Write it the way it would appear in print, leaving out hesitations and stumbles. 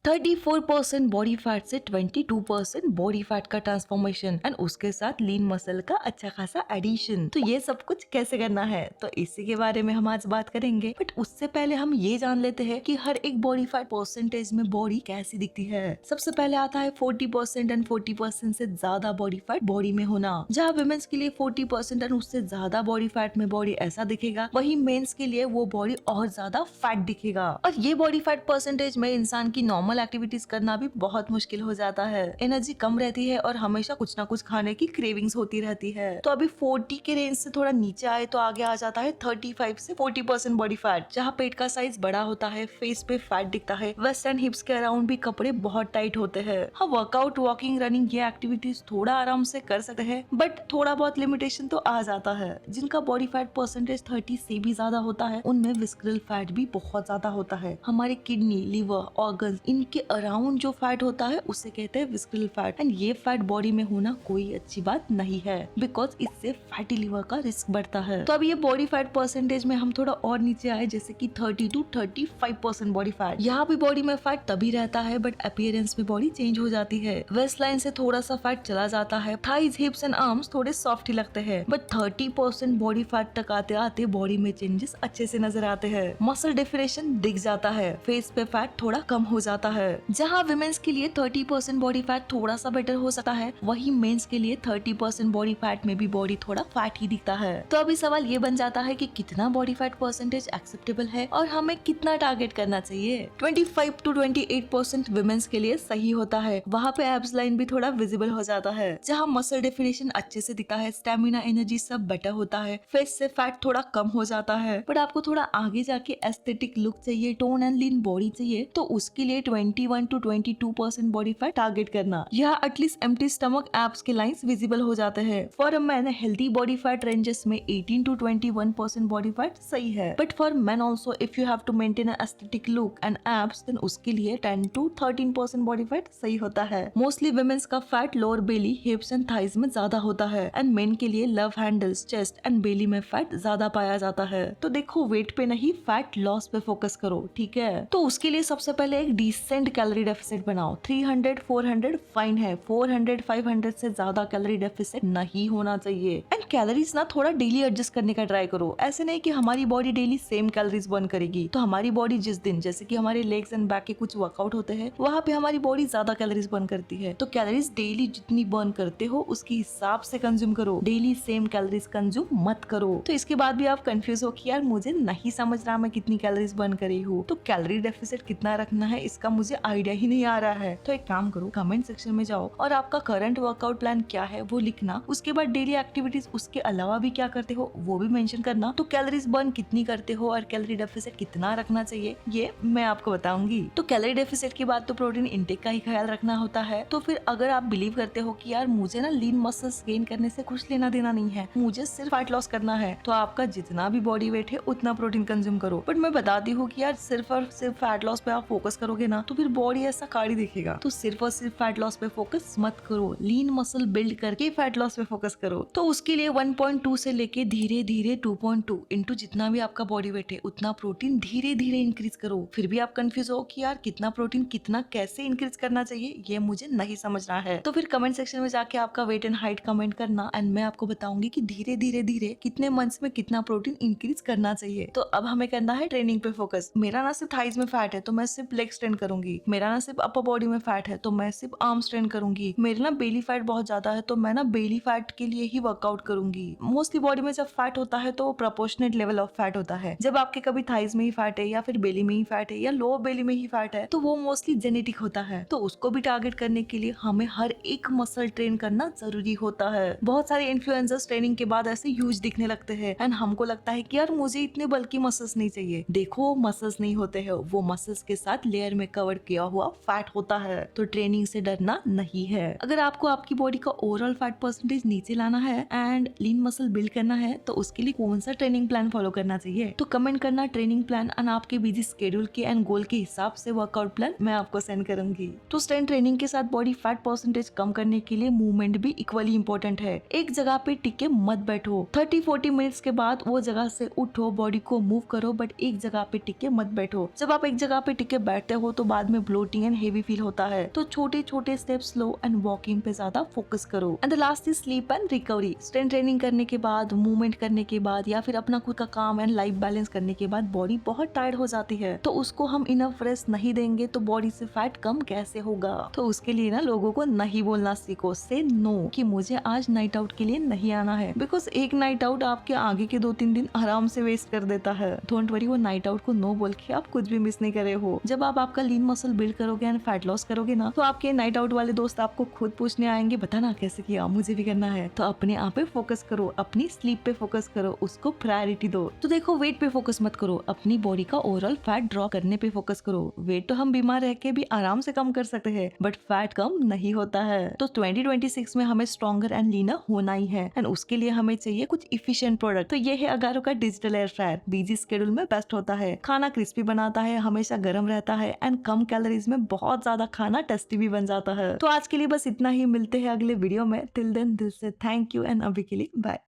34% body fat से 22% body fat का transformation and उसके साथ लीन मसल का अच्छा खासा एडिशन। तो ये सब कुछ कैसे करना है, तो इसी के बारे में हम आज बात करेंगे। बट उससे पहले हम ये जान लेते हैं कि हर एक बॉडी फैट परसेंटेज में बॉडी कैसी दिखती है। सबसे पहले आता है 40% एंड 40% से ज्यादा बॉडी फैट बॉडी में होना। जहाँ वुमेन्स के लिए 40% एंड उससे ज्यादा बॉडी फैट में बॉडी ऐसा दिखेगा, वही मेंस के लिए वो बॉडी और ज्यादा फैट दिखेगा। और ये बॉडी फैट परसेंटेज में इंसान की नॉर्मल एक्टिविटीज करना भी बहुत मुश्किल हो जाता है। एनर्जी कम रहती है और हमेशा कुछ ना कुछ खाने की क्रेविंग्स होती रहती है। तो अभी 40 के रेंज से थोड़ा नीचे आए तो आगे आ जाता है 35 से 40% बॉडी फैट, जहाँ पेट का साइज बड़ा होता है, फेस पे फैट दिखता है, वेस्ट एंड हिप्स के अराउंड भी कपड़े बहुत टाइट होते हैं। हाँ, वर्कआउट, वॉकिंग, रनिंग ये एक्टिविटीज थोड़ा आराम से कर सकते हैं, बट थोड़ा बहुत लिमिटेशन तो आ जाता है। जिनका बॉडी फैट परसेंटेज 30 से भी ज्यादा होता है, उनमें विस्करल फैट भी बहुत ज्यादा होता है। हमारे किडनी, लिवर, ऑर्गन, इनके अराउंड जो फैट होता है उसे कहते हैं विस्करल फैट। एंड ये फैट बॉडी में होना कोई अच्छी बात नहीं है, बिकॉज इससे फैटी लिवर का रिस्क बढ़ता है। तो अब ये बॉडी फैट परसेंटेज में हम थोड़ा और नीचे आए, जैसे कि 30 to 35% बॉडी फैट। यहाँ भी बॉडी में फैट तभी रहता है, बट अपीयरेंस में बॉडी चेंज हो जाती है। वेस्ट लाइन से थोड़ा सा फैट चला जाता है, थाइज, हिप्स एंड आर्म्स थोड़े सॉफ्ट ही लगते हैं, बट 30% बॉडी फैट तक आते आते बॉडी में चेंजेस अच्छे से नजर आते हैं। मसल डेफिनेशन दिख जाता है, फेस पे फैट थोड़ा कम हो जाता है। जहाँ विमेन्स के लिए 30% बॉडी फैट थोड़ा सा बेटर हो सकता है, वही मेंस के लिए 30% बॉडी फैट में भी बॉडी थोड़ा फैट ही दिखता है। तो अभी सवाल ये बन जाता है कि कितना बॉडी फैट परसेंटेज एक्सेप्टेबल है और हमें कितना टारगेट करना चाहिए। 25 to 28% विमेन्स के लिए सही होता है, वहाँ पे एब्स लाइन भी थोड़ा विजिबल हो जाता है, जहाँ मसल डेफिनेशन अच्छे से दिखता है, स्टेमिना, एनर्जी सब बेटर होता है, फेस से फैट थोड़ा कम हो जाता है। बट आपको थोड़ा आगे जाके एस्थेटिक लुक चाहिए, टोन एंड लीन बॉडी चाहिए, तो उसके लिए 21 to 22% बॉडी फैट टारगेट करना। यहाँ एटलीस्ट एम्प्टी स्टमक, एब्स के लाइंस विजिबल हो जाते हैं। For a man healthy body fat ranges में 18 to 21% बॉडी फैट सही है, but for man also if you have to maintain aesthetic look and abs, then उसके लिए 10 to 13% बॉडी फैट सही होता है। मोस्टली वुमेन्स का fat lower Bailey, हिप्स and thighs में ज्यादा होता है, एंड मेन के लिए लव हैंडल्स, चेस्ट एंड बेली में फैट ज्यादा पाया जाता है। तो देखो, वेट पे नहीं, फैट लॉस पे फोकस करो, ठीक है। तो उसके लिए सबसे पहले एक डिसेंट कैलोरी डेफिसिट बनाओ। 300, 400 फाइन है, 400, 500 से ज्यादा कैलोरी डेफिसिट नहीं होना चाहिए। एंड कैलोरीज ना थोड़ा डेली एडजस्ट करने का ट्राई करो। ऐसे नहीं कि हमारी body daily same calories burn करेगी। तो हमारी बॉडी जिस दिन, जैसे कि हमारे लेग्स एंड बैक के कुछ वर्कआउट होते हैं, वहाँ पे हमारी बॉडी ज्यादा कैलोरीज बर्न करती है। तो कैलोरीज डेली जितनी बर्न करते हो उसके हिसाब से कंज्यूम करो, डेली सेम कैलोरीज कंज्यूम मत करो। तो इसके बाद भी आप कंफ्यूज हो कि यार मुझे नहीं समझ रहा मैं कितनी कैलोरीज बर्न करी हूँ, तो कैलोरी डेफिसिट कितना रखना है इसका मुझे आइडिया ही नहीं आ रहा है। तो एक काम करो, कमेंट सेक्शन में जाओ और आपका करंट वर्कआउट प्लान क्या है वो लिखना। उसके बाद डेली एक्टिविटीज उसके अलावा भी क्या करते हो वो भी मेंशन करना। तो कैलोरीज बर्न कितनी करते हो और कैलोरी डेफिसिट कितना रखना चाहिए ये मैं आपको बताऊंगी। तो कैलोरी डेफिसिट के बाद तो प्रोटीन इंटेक का ही ख्याल रखना होता है। तो फिर अगर आप बिलीव करते हो कि यार मुझे ना लीन मसल्स गेन करने से कुछ लेना देना नहीं है, मुझे सिर्फ फैट लॉस करना है, तो आपका जितना भी बॉडी वेट है उतना प्रोटीन कंज्यूम करो। बट मैं बताती हूँ कि यार सिर्फ और सिर्फ फैट लॉस पे आप फोकस करोगे ना तो फिर बॉडी ऐसा काड़ी दिखेगा। तो सिर्फ और सिर्फ फैट लॉस पे फोकस मत करो, लीन मसल बिल्ड करके फैट लॉस पे फोकस करो। तो उसके लिए 1.2 से लेके धीरे धीरे 2.2 इंटू जितना भी आपका बॉडी वेट है उतना प्रोटीन धीरे धीरे इंक्रीज करो। फिर भी आप कंफ्यूज हो कि यार कितना प्रोटीन कितना कैसे इंक्रीज करना चाहिए ये मुझे नहीं समझ रहा है, तो फिर कमेंट सेक्शन में जाके आपका वेट एंड हाइट कमेंट करना एंड मैं आपको बताऊंगी कि धीरे धीरे धीरे कितने मंथ्स में कितना प्रोटीन इंक्रीज करना चाहिए। तो अब हमें करना है ट्रेनिंग पे फोकस। मेरा ना सिर्फ थाइज में फैट है तो मैं सिर्फ लेग स्ट्रेन करूंगी, मेरा ना सिर्फ अपर बॉडी में फैट है तो मैं सिर्फ आर्म स्ट्रेन करूंगी, मेरे ना बेली फैट बहुत ज्यादा है तो मैं ना बेली फैट के लिए ही वर्कआउट करूंगी। मोस्टली बॉडी में जब फैट होता है तो प्रोपोर्शनेट लेवल ऑफ फैट होता है। जब आपके कभी थाइज में ही फैट है या फिर बेली में ही फैट है या लोअर बेली में ही फैट है तो वो मोस्टली जेनेटिक होता है। तो उसको भी टारगेट करने के लिए हमें हर एक मसल ट्रेन करना जरूरी होता है। बहुत सारे इन्फ्लुएंसर्स ट्रेनिंग के बाद ऐसे ह्यूज दिखने लगते हैं एंड हमको लगता है कि यार मुझे इतने बल्कि मसल्स नहीं चाहिए। देखो, मसल्स नहीं होते हैं, वो मसल्स के साथ लेयर में कवर किया हुआ फैट होता है। तो ट्रेनिंग से डरना नहीं है। अगर आपको आपकी बॉडी का ओवरऑल फैट परसेंटेज नीचे लाना है एंड लीन मसल बिल्ड करना है तो उसके लिए कौन सा ट्रेनिंग प्लान फॉलो करना चाहिए, तो कमेंट करना ट्रेनिंग प्लान एंड आपके बिजी स्केड्यूल के एंड गोल के हिसाब से वर्कआउट प्लान मैं आपको सेंड करूंगी। तो स्ट्रेंथ ट्रेनिंग के साथ बॉडी फैट परसेंटेज कम करने के लिए मूवमेंट भी इक्वली इंपॉर्टेंट है। एक जगह पे टिके मत बैठो, 30-40 मिनट्स के बाद वो जगह से उठो, बॉडी को मूव करो, बट एक जगह पे टिके मत बैठो। जब आप एक जगह पे टिके बैठते हो तो बाद में ब्लोटिंग एंड हेवी फील होता है। तो छोटे छोटे स्टेप्स लो एंड वॉकिंग पे ज्यादा फोकस करो। And the last is sleep and recovery. Strength training करने के बाद, मूवमेंट करने के बाद या फिर अपना खुद का काम एंड लाइफ बैलेंस करने के बाद बॉडी बहुत टायर्ड हो जाती है। तो उसको हम इनफ रेस्ट नहीं देंगे तो बॉडी से फैट कम कैसे होगा। तो उसके लिए ना लोगों को नहीं बोलना सीखो, से नो कि मुझे आज नाइट आउट के लिए नहीं आना है, बिकॉज एक नाइट आउट आपके आगे के 2-3 दिन आराम से वेस्ट कर देता है। डोंट वरी, वो नाइट आउट को नो बोल के आप कुछ भी मिस नहीं करे हो। जब आप आपका लीन मसल बिल्ड करोगे एंड फैट लॉस करोगे ना, तो आपके नाइट आउट वाले दोस्त आपको खुद पूछने आएंगे, बताना कैसे किया, मुझे भी करना है। तो अपने आप पे फोकस करो, अपनी स्लीप पे फोकस करो, उसको प्रायोरिटी दो। तो देखो, वेट पे फोकस मत करो, अपनी बॉडी का ओवरऑल फैट ड्रॉ करने पे फोकस करो। वेट तो हम बीमार रह के भी आराम से कम कर सकते हैं, बट फैट कम नहीं होता है। तो 2026 में हमें स्ट्रॉन्गर एंड लीनर होना ही है, एंड उसके लिए हमें चाहिए कुछ इफिशिएंट प्रोडक्ट। तो ये है अगारो का digital air fryer. Busy schedule में बेस्ट होता है, खाना क्रिस्पी बनाता है, हमेशा गर्म रहता है एंड कम कैलोरीज में बहुत ज्यादा खाना टेस्टी भी बन जाता है। तो आज के लिए बस इतना ही, मिलते हैं अगले वीडियो में। टिल देन दिल से थैंक यू एंड अभी के लिए बाय।